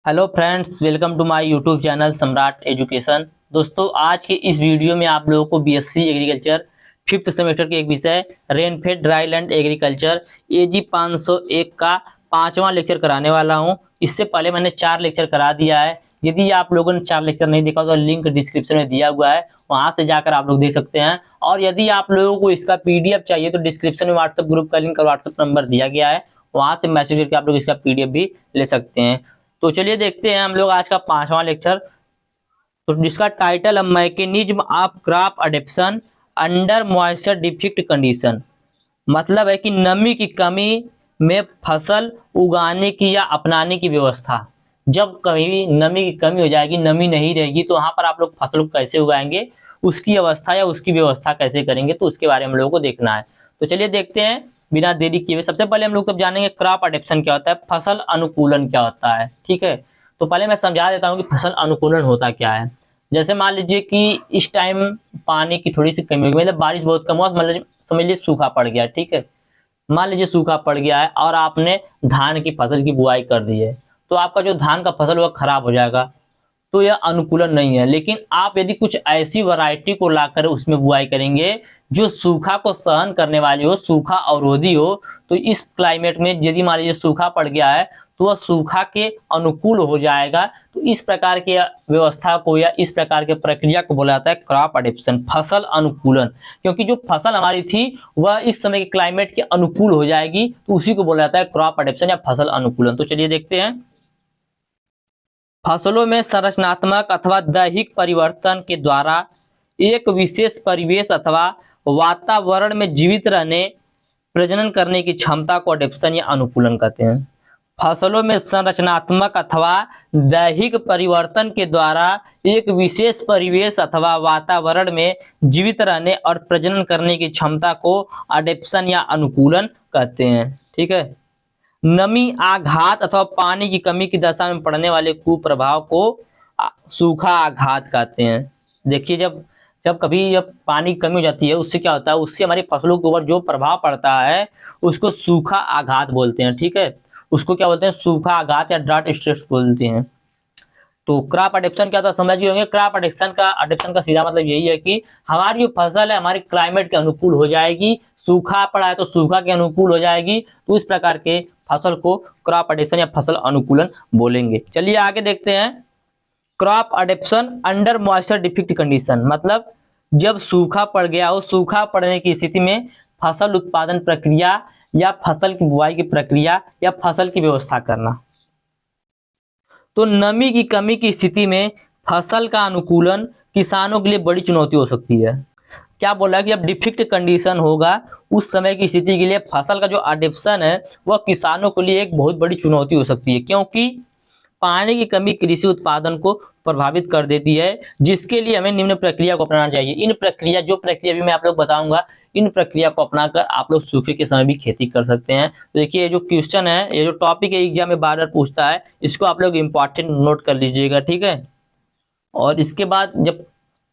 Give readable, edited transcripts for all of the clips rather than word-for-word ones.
Hello friends, welcome to my YouTube channel Samrat education. दोस्तों, आज के इस वीडियो में आप लोगों को बीएससी एग्रीकल्चर फिफ्थ सेमेस्टर के एक विषय रेनफेड ड्राईलैंड एग्रीकल्चर एजी 501 का पांचवा लेक्चर कराने वाला हूं। इससे पहले मैंने 4 लेक्चर करा दिया है। यदि आप लोगों ने 4 लेक्चर नहीं देखा तो लिंक डिस्क्रिप्शन में दिया हुआ है, वहां से जाकर आप लोग देख सकते हैं। और यदि आप लोगों को इसका पीडीएफ चाहिए तो डिस्क्रिप्शन में व्हाट्सएप ग्रुप का लिंक और व्हाट्सएप नंबर दिया गया है, वहां से मैसेज करके आप लोग इसका पीडीएफ भी ले सकते हैं। तो चलिए देखते हैं हम लोग आज का पांचवा लेक्चर, तो जिसका टाइटल है mechanism of crop adaptation under moisture deficit condition. मतलब है कि नमी की कमी में फसल उगाने की या अपनाने की व्यवस्था। जब कभी नमी की कमी हो जाएगी, नमी नहीं रहेगी, तो वहां पर आप लोग फसल को कैसे उगाएंगे, उसकी अवस्था या उसकी व्यवस्था कैसे करेंगे, तो उसके बारे में हम लोगों को देखना है। तो चलिए देखते हैं बिना देरी किए। सबसे पहले हम लोग तब जानेंगे क्रॉप अडेप्शन क्या होता है, फसल अनुकूलन क्या होता है। ठीक है, तो पहले मैं समझा देता हूँ कि फसल अनुकूलन होता क्या है। जैसे मान लीजिए कि इस टाइम पानी की थोड़ी सी कमी होगी, मतलब बारिश बहुत कम हुआ, मतलब समझ लीजिए सूखा पड़ गया। ठीक है, मान लीजिए सूखा पड़ गया है और आपने धान की फसल की बुआई कर दी है, तो आपका जो धान का फसल वह खराब हो जाएगा, तो यह अनुकूलन नहीं है। लेकिन आप यदि कुछ ऐसी वैरायटी को लाकर उसमें बुआई करेंगे जो सूखा को सहन करने वाली हो, सूखा अवरोधी हो, तो इस क्लाइमेट में यदि मान लीजिए सूखा पड़ गया है तो वह सूखा के अनुकूल हो जाएगा। तो इस प्रकार के व्यवस्था को या इस प्रकार के प्रक्रिया को बोला जाता है क्रॉप अडेप्शन, फसल अनुकूलन। क्योंकि जो फसल हमारी थी वह इस समय के क्लाइमेट के अनुकूल हो जाएगी, तो उसी को बोला जाता है क्रॉप अडेप्शन या फसल अनुकूलन। तो चलिए देखते हैं। फसलों में संरचनात्मक अथवा दैहिक परिवर्तन के द्वारा एक विशेष परिवेश अथवा वातावरण में जीवित रहने, प्रजनन करने की क्षमता को अडेप्शन या अनुकूलन कहते हैं। फसलों में संरचनात्मक अथवा दैहिक परिवर्तन के द्वारा एक विशेष परिवेश अथवा वातावरण में जीवित रहने और प्रजनन करने की क्षमता को अडेप्शन या अनुकूलन कहते हैं। ठीक है, नमी, आघात अथवा पानी की कमी की दशा में पड़ने वाले कुप्रभाव को सूखा आघात कहते हैं। देखिए, जब जब कभी जब पानी की कमी हो जाती है, उससे क्या होता है, उससे हमारी फसलों के ऊपर जो प्रभाव पड़ता है उसको सूखा आघात बोलते हैं। ठीक है, उसको क्या बोलते हैं, सूखा आघात या ड्राउट स्ट्रेस बोलते हैं। तो क्रॉप अडेप्शन क्या था समझ गए होंगे। क्रॉप अडेप्शन का सीधा मतलब यही है कि हमारी जो फसल है हमारे क्लाइमेट के अनुकूल हो जाएगी, सूखा पड़ा है तो सूखा के अनुकूल हो जाएगी, तो इस प्रकार के फसल को क्रॉप अडेप्शन या फसल अनुकूलन बोलेंगे। चलिए आगे देखते हैं। Crop adaptation under moisture deficit condition, मतलब जब सूखा पड़ गया हो, सूखा पड़ने की स्थिति में फसल उत्पादन प्रक्रिया या फसल की बुआई की प्रक्रिया या फसल की व्यवस्था करना। तो नमी की कमी की स्थिति में फसल का अनुकूलन किसानों के लिए बड़ी चुनौती हो सकती है। क्या बोला है कि जब डिफिक्ट कंडीशन होगा उस समय की स्थिति के लिए फसल का जो अडेप्शन है वह किसानों के लिए एक बहुत बड़ी चुनौती हो सकती है, क्योंकि पानी की कमी कृषि उत्पादन को प्रभावित कर देती है, जिसके लिए हमें निम्न प्रक्रिया को अपनाना चाहिए। इन प्रक्रिया जो प्रक्रिया भी मैं आप लोग बताऊंगा, इन प्रक्रिया को अपनाकर आप लोग सूखे के समय भी खेती कर सकते हैं। तो देखिए, ये जो क्वेश्चन है, ये जो टॉपिक है एग्जाम में बार बार पूछता है, इसको आप लोग इंपॉर्टेंट नोट कर लीजिएगा। ठीक है, और इसके बाद जब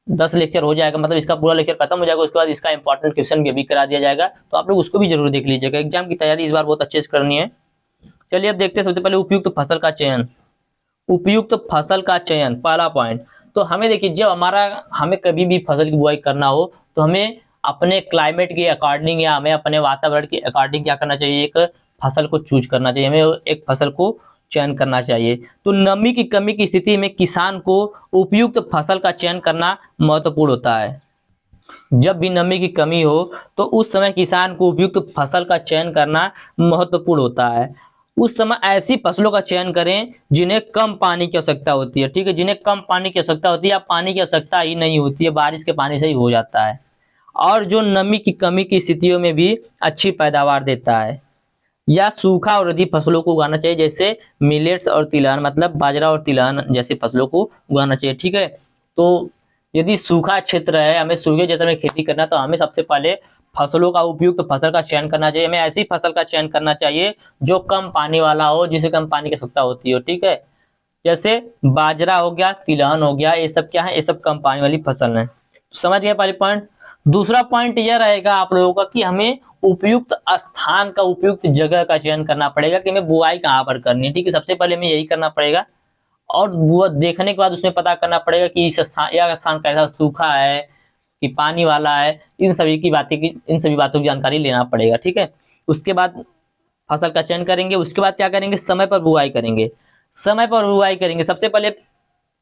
10 लेक्चर हो जाएगा, मतलब इसका पूरा लेक्चर खत्म हो जाएगा, उसके बाद इसका इंपॉर्टेंट क्वेश्चन भी करा दिया जाएगा, तो आप लोग उसको भी जरूर देख लीजिएगा। एग्जाम की तैयारी इस बार बहुत अच्छे से करनी है। चलिए अब देखते हैं सबसे पहले उपयुक्त फसल का चयन। उपयुक्त फसल का चयन पहला पॉइंट। तो हमें देखिए, जब हमें कभी भी फसल की बुआई करना हो तो हमें अपने क्लाइमेट के अकॉर्डिंग या हमें अपने वातावरण के अकॉर्डिंग क्या करना चाहिए, एक फसल को चूज करना चाहिए, हमें एक फसल को चयन करना चाहिए। तो नमी की कमी की स्थिति में किसान को उपयुक्त फसल का चयन करना महत्वपूर्ण होता है। जब भी नमी की कमी हो तो उस समय किसान को उपयुक्त फसल का चयन करना महत्वपूर्ण होता है। उस समय ऐसी फसलों का चयन करें जिन्हें कम पानी की आवश्यकता होती है। ठीक है, जिन्हें कम पानी की आवश्यकता होती है या पानी की आवश्यकता ही नहीं होती है, बारिश के पानी से ही हो जाता है, और जो नमी की कमी की स्थितियों में भी अच्छी पैदावार देता है। या सूखा और अवरोधी फसलों को उगाना चाहिए, जैसे मिलेट्स और तिलहन, मतलब बाजरा और तिलहन जैसी फसलों को उगाना चाहिए। ठीक है, तो यदि सूखा क्षेत्र है, हमें सूखे क्षेत्र में खेती करना, तो हमें सबसे पहले फसलों का उपयुक्त फसल का चयन करना चाहिए। हमें ऐसी फसल का चयन करना चाहिए जो कम पानी वाला हो, जिसे कम पानी की आवश्यकता होती हो। ठीक है, जैसे बाजरा हो गया, तिलहन हो गया, ये सब क्या है, ये सब कम पानी वाली फसल है। समझ गए पहले पॉइंट। दूसरा पॉइंट यह रहेगा आप लोगों का कि हमें उपयुक्त स्थान का, उपयुक्त जगह का चयन करना पड़ेगा कि हमें बुआई कहाँ पर करनी है। ठीक है, सबसे पहले हमें यही करना पड़ेगा। और वो देखने के बाद उसमें पता करना पड़ेगा कि इस स्थान, यह स्थान कैसा सूखा है कि पानी वाला है, इन सभी बातों की जानकारी लेना पड़ेगा। ठीक है, उसके बाद फसल का चयन करेंगे। उसके बाद क्या करेंगे, समय पर बुआई करेंगे। समय पर बुआई करेंगे, सबसे पहले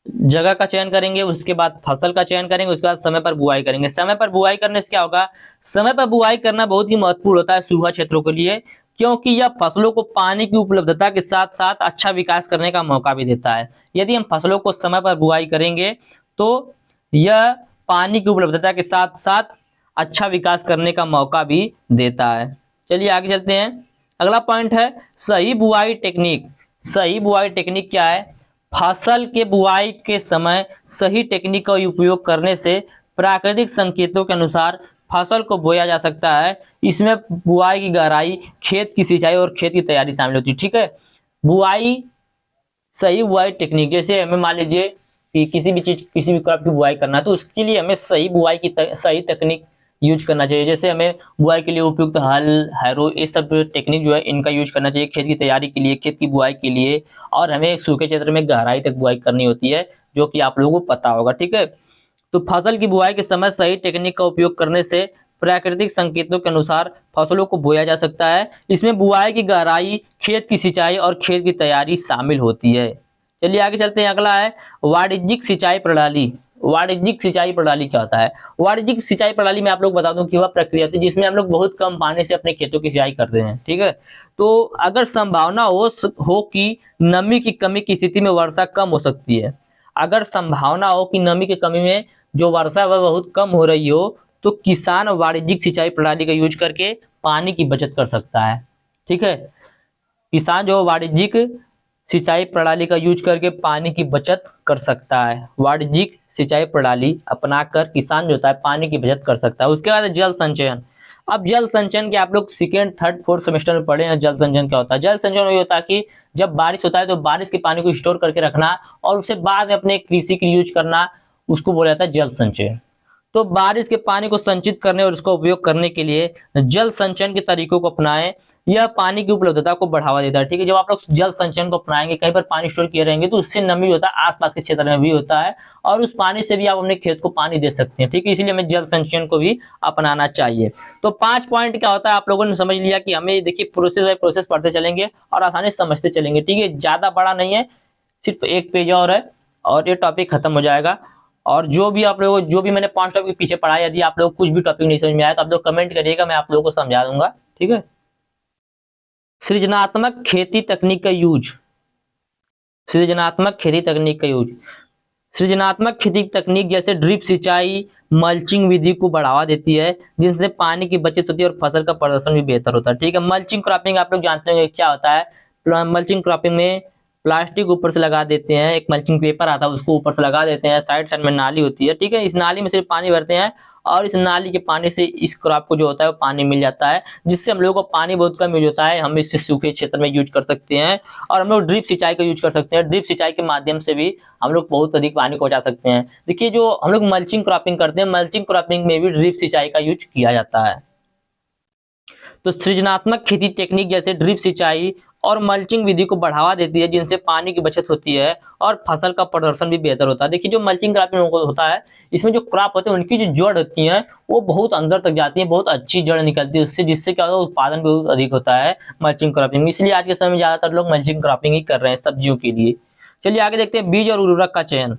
जगह का चयन करेंगे, उसके बाद फसल का चयन करेंगे, उसके बाद समय पर बुआई करेंगे। समय पर बुआई करने से क्या होगा, समय पर बुआई करना बहुत ही महत्वपूर्ण होता है सूखा क्षेत्रों के लिए, क्योंकि यह फसलों को पानी की उपलब्धता के साथ साथ अच्छा विकास करने का मौका भी देता है। यदि हम फसलों को समय पर बुआई करेंगे तो यह पानी की उपलब्धता के साथ साथ अच्छा विकास करने का मौका भी देता है। चलिए आगे चलते हैं। अगला पॉइंट है सही बुआई टेक्निक। सही बुआई टेक्निक क्या है, फसल के बुआई के समय सही टेक्निक का उपयोग करने से प्राकृतिक संकेतों के अनुसार फसल को बोया जा सकता है। इसमें बुआई की गहराई, खेत की सिंचाई और खेत की तैयारी शामिल होती है। ठीक है, बुआई, सही बुआई टेक्निक, जैसे हमें मान लीजिए कि किसी भी क्रॉप की बुआई करना है तो उसके लिए हमें सही बुआई की सही तकनीक यूज करना चाहिए। जैसे हमें बुआई के लिए उपयुक्त हल, हैरो, ये सब टेक्निक जो है इनका यूज करना चाहिए खेत की तैयारी के लिए, खेत की बुआई के लिए। और हमें एक सूखे क्षेत्र में गहराई तक बुआई करनी होती है, जो कि आप लोगों को पता होगा। ठीक है, तो फसल की बुआई के समय सही टेक्निक का उपयोग करने से प्राकृतिक संकेतों के अनुसार फसलों को बोया जा सकता है। इसमें बुआई की गहराई, खेत की सिंचाई और खेत की तैयारी शामिल होती है। चलिए आगे चलते हैं। अगला है वाणिज्यिक सिंचाई प्रणाली। वाणिज्यिक सिंचाई प्रणाली क्या होता है, वाणिज्यिक सिंचाई प्रणाली में आप लोग बता दूं कि वह प्रक्रिया थी जिसमें हम लोग बहुत कम पानी से अपने खेतों की सिंचाई करते हैं। ठीक है, तो अगर संभावना हो कि नमी की कमी की स्थिति में वर्षा कम हो सकती है, अगर संभावना हो कि नमी की कमी में जो वर्षा वह बहुत कम हो रही हो, तो किसान वाणिज्यिक सिंचाई प्रणाली का यूज करके पानी की बचत कर सकता है। ठीक है, किसान जो वाणिज्यिक सिंचाई प्रणाली का यूज करके पानी की बचत कर सकता है। वाणिज्यिक सिंचाई प्रणाली अपनाकर किसान जो होता है पानी की बचत कर सकता है। उसके बाद जल संचयन। अब जल संचयन के आप लोग सेकेंड, थर्ड, फोर्थ सेमेस्टर में पढ़े हैं। जल संचयन क्या होता है, जल संचयन वही होता है कि जब बारिश होता है तो बारिश के पानी को स्टोर करके रखना और उसे बाद में अपने कृषि के लिए यूज करना, उसको बोला जाता है जल संचयन। तो बारिश के पानी को संचित करने और उसका उपयोग करने के लिए जल संचयन के तरीकों को अपनाएं। यह पानी की उपलब्धता को बढ़ावा देता है। ठीक है, जब आप लोग जल संचयन को अपनाएंगे, कहीं पर पानी स्टोर किए रहेंगे तो उससे नमी होता है, आसपास के क्षेत्र में भी होता है और उस पानी से भी आप अपने खेत को पानी दे सकते हैं। ठीक है, इसीलिए हमें जल संचयन को भी अपनाना चाहिए। तो 5 पॉइंट क्या होता है आप लोगों ने समझ लिया कि हमें, देखिए, प्रोसेस बाय प्रोसेस पढ़ते चलेंगे और आसानी से समझते चलेंगे। ठीक है, ज्यादा बड़ा नहीं है, सिर्फ एक पेज और है और ये टॉपिक खत्म हो जाएगा। और जो भी आप लोगों, जो भी मैंने 5 टॉपिक पीछे पढ़ा, यदि आप लोग कुछ भी टॉपिक नहीं समझ में आया तो आप लोग कमेंट करिएगा, मैं आप लोगों को समझा दूंगा। ठीक है, सृजनात्मक खेती तकनीक का यूज। सृजनात्मक खेती तकनीक का यूज, सृजनात्मक खेती तकनीक जैसे ड्रिप सिंचाई, मल्चिंग विधि को बढ़ावा देती है, जिनसे पानी की बचत होती है और फसल का प्रदर्शन भी बेहतर होता है। ठीक है, मल्चिंग क्रॉपिंग आप लोग जानते होंगे क्या होता है। मल्चिंग क्रॉपिंग में प्लास्टिक ऊपर से लगा देते हैं, एक मल्चिंग पेपर आता है उसको ऊपर से लगा देते हैं, साइड साइड में नाली होती है। ठीक है, इस नाली में सिर्फ पानी भरते हैं और इस नाली के पानी से इस क्रॉप को जो होता है वो पानी मिल जाता है, जिससे हम लोगों को पानी बहुत कम यूज होता है। हम इसे सूखे क्षेत्र में यूज कर सकते हैं और हम लोग ड्रिप सिंचाई का यूज कर सकते हैं। ड्रिप सिंचाई के माध्यम से भी हम लोग बहुत अधिक पानी पहुंचा सकते हैं। देखिए, जो हम लोग मल्चिंग क्रॉपिंग करते हैं, मल्चिंग क्रॉपिंग में भी ड्रिप सिंचाई का यूज किया जाता है। तो सृजनात्मक खेती टेक्निक जैसे ड्रिप सिंचाई और मल्चिंग विधि को बढ़ावा देती है, जिनसे पानी की बचत होती है और फसल का प्रदर्शन भी बेहतर होता है। देखिए, जो मल्चिंग क्रॉपिंग होता है, इसमें जो क्रॉप होते हैं उनकी जो जड़ होती है वो बहुत अंदर तक जाती है, बहुत अच्छी जड़ निकलती है उससे, जिससे क्या होता है, उत्पादन बहुत अधिक होता है मल्चिंग क्रॉपिंग में। इसलिए आज के समय में ज्यादातर लोग मल्चिंग क्रॉपिंग ही कर रहे हैं सब्जियों के लिए। चलिए आगे देखते हैं, बीज और उर्वरक का चयन।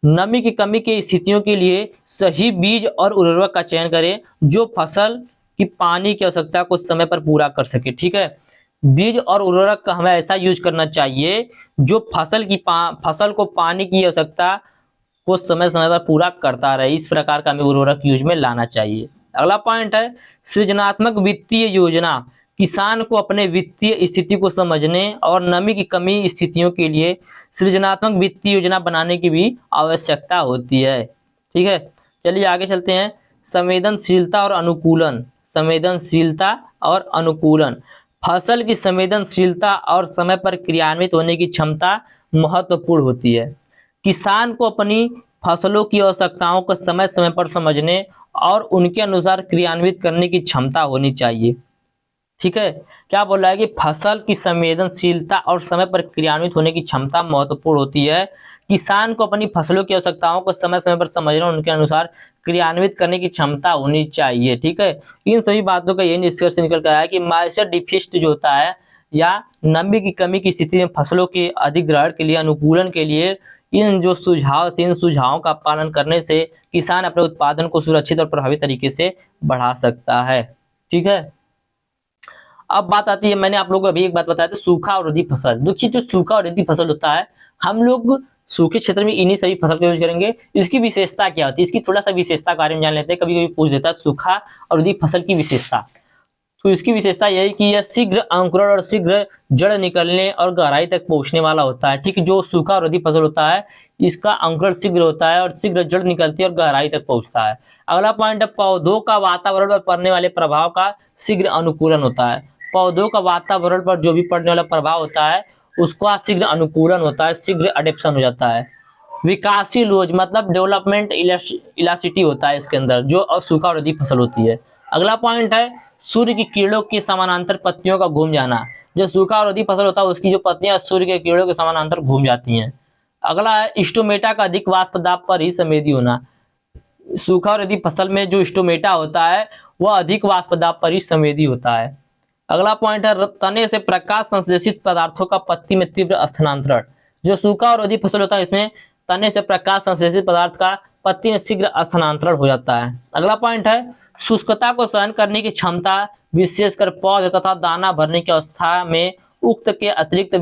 नमी की कमी की स्थितियों के लिए सही बीज और उर्वरक का चयन करें जो फसल की पानी की आवश्यकता को समय पर पूरा कर सके। ठीक है, बीज और उर्वरक का हमें ऐसा यूज करना चाहिए जो फसल को पानी की आवश्यकता को समय समय पर पूरा करता रहे। इस प्रकार का हमें उर्वरक यूज में लाना चाहिए। अगला पॉइंट है सृजनात्मक वित्तीय योजना। किसान को अपने वित्तीय स्थिति को समझने और नमी की कमी स्थितियों के लिए सृजनात्मक वित्तीय योजना बनाने की भी आवश्यकता होती है। ठीक है, चलिए आगे चलते हैं। संवेदनशीलता और अनुकूलन। संवेदनशीलता और अनुकूलन, फसल की संवेदनशीलता और समय पर क्रियान्वित होने की क्षमता महत्वपूर्ण होती है। किसान को अपनी फसलों की आवश्यकताओं को समय समय पर समझने और उनके अनुसार क्रियान्वित करने की क्षमता होनी चाहिए। ठीक है। क्या बोल रहा है कि फसल की संवेदनशीलता और समय पर क्रियान्वित होने की क्षमता महत्वपूर्ण होती है। किसान को अपनी फसलों की आवश्यकताओं को समय समय पर समझना, उनके अनुसार क्रियान्वित करने की क्षमता होनी चाहिए। ठीक है। इन सभी बातों का यही निष्कर्ष निकल कर आया है कि मॉइस्चर डिफिसिट जो होता है या नमी की कमी की स्थिति में फसलों के अधिग्रहण के लिए, अनुकूलन के लिए इन जो सुझाव थे, इन सुझावों का पालन करने से किसान अपने उत्पादन को सुरक्षित और प्रभावी तरीके से बढ़ा सकता है। ठीक है। अब बात आती है, मैंने आप लोगों को अभी एक बात बताया था, सूखा और रद्दी फसल। देखिए जो सूखा और रद्दी फसल होता है, हम लोग सूखे क्षेत्र में इन्हीं सभी फसल का यूज करेंगे। इसकी विशेषता क्या होती है, इसकी थोड़ा सा विशेषता के बारे में जान लेते हैं। कभी कभी पूछ देता है सूखा और रद्दी फसल की विशेषता। तो इसकी विशेषता यही कि यह शीघ्र अंकुरण और शीघ्र जड़ निकलने और गहराई तक पहुंचने वाला होता है। ठीक, जो सूखा और रद्दी फसल होता है इसका अंकुरण शीघ्र होता है और शीघ्र जड़ निकलती है और गहराई तक पहुंचता है। अगला पॉइंट है, पौधों का वातावरण पर पड़ने वाले प्रभाव का शीघ्र अनुकूलन होता है। पौधों का वातावरण पर जो भी पड़ने वाला प्रभाव होता है उसका शीघ्र अनुकूलन होता है, शीघ्र अडेप्शन हो जाता है। विकासशील लोज मतलब डेवलपमेंट इलास्टिसिटी होता है इसके अंदर, जो सूखा और रद्दी फसल होती है। अगला पॉइंट है, सूर्य की किरणों के समानांतर पत्तियों का घूम जाना। जो सूखा और रद्दी फसल होता है उसकी जो पत्तियां सूर्य के किरणों के समानांतर घूम जाती हैं। अगला है, स्टोमेटा का अधिक वाष्प दाब पर ही संवेदी होना। सूखा और रद्दी फसल में जो स्टोमेटा होता है वह अधिक वाष्प दाब पर ही संवेदी होता है। अगला पॉइंट है, तने से प्रकाश संश्लेषित पदार्थों का पत्ती में तीव्र स्थानांतरण। जो सूखा और रद्दी फसल होता है इसमें तने से प्रकाश संश्लेषित पदार्थ का पत्ती में शीघ्र स्थानांतरण हो जाता है। अगला पॉइंट है, शुष्कता को सहन करने की क्षमता, विशेषकर पौध तथा दाना भरने की अवस्था में उक्त के अतिरिक्त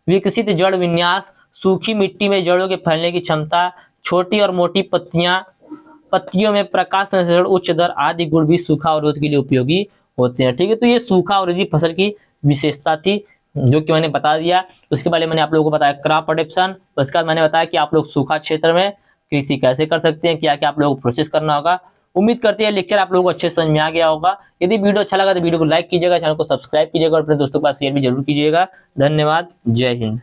विकसित जड़ विन्यास, सूखी मिट्टी में जड़ों के फैलने की क्षमता, छोटी और मोटी पत्तियों में प्रकाश संश्लेषण, उच्च दर आदि गुण भी सूखा अवरोध के लिए उपयोगी होते हैं। ठीक है। तो ये सूखा अवरोधी फसल की विशेषता थी जो कि मैंने बता दिया। उसके बारे में मैंने आप लोगों को बताया क्रॉप अडॉप्शन। उसके बाद मैंने बताया कि आप लोग सूखा क्षेत्र में कृषि कैसे कर सकते हैं, क्या क्या आप लोगों को प्रोसेस करना होगा। उम्मीद करते हैं लेक्चर आप लोगों को अच्छे समझ में आ गया होगा। यदि वीडियो अच्छा लगा तो वीडियो को लाइक कीजिएगा, चैनल को सब्सक्राइब कीजिएगा और अपने दोस्तों के पास शेयर भी जरूर कीजिएगा। धन्यवाद। जय हिंद।